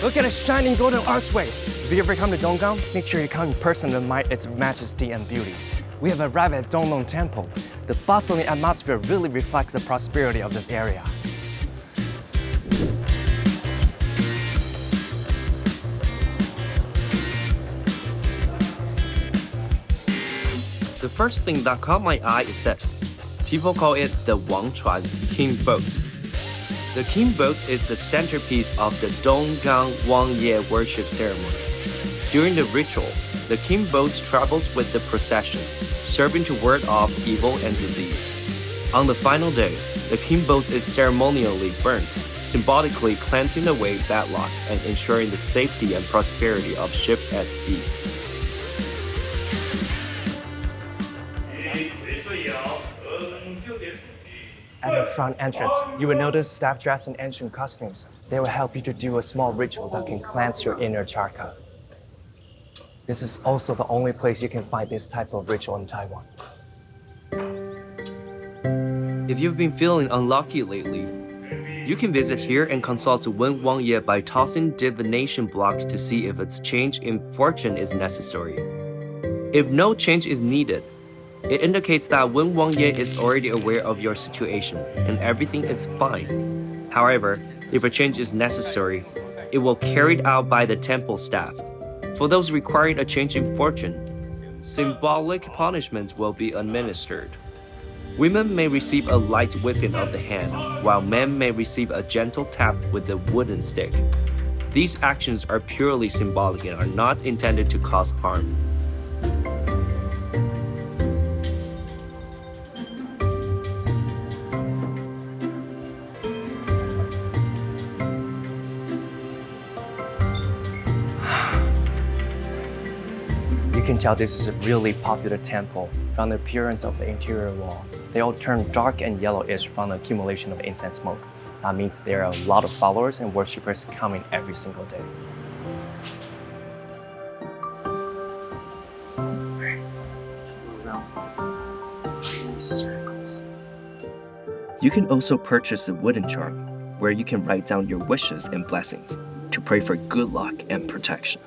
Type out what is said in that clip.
Look at a shining golden archway. If you ever come to Donggang, make sure you come in person to admire its majesty and beauty. We have arrived at Donglong Temple. The bustling atmosphere really reflects the prosperity of this area. The first thing that caught my eye is this. People call it the Wangchuan King Boat. The King Boat is the centerpiece of the Donglong WangYe worship ceremony. During the ritual, the King Boat travels with the procession, serving to ward off evil and disease. On the final day, the King Boat is ceremonially burnt, symbolically cleansing away bad luck and ensuring the safety and prosperity of ships at sea. At the front entrance, you will notice staff dressed in ancient costumes. They will help you to do a small ritual that can cleanse your inner chakra. This is also the only place you can find this type of ritual in Taiwan. If you've been feeling unlucky lately, you can visit here and consult Wen WangYe by tossing divination blocks to see if its change in fortune is necessary. If no change is needed, it indicates that Wen WangYe is already aware of your situation and everything is fine. However, if a change is necessary, it will be carried out by the temple staff. For those requiring a change in fortune, symbolic punishments will be administered. Women may receive a light whipping of the hand, while men may receive a gentle tap with a wooden stick. These actions are purely symbolic and are not intended to cause harm. You can tell this is a really popular temple from the appearance of the interior wall. They all turn dark and yellowish from the accumulation of incense smoke. That means there are a lot of followers and worshippers coming every single day. You can also purchase a wooden charm, where you can write down your wishes and blessings to pray for good luck and protection.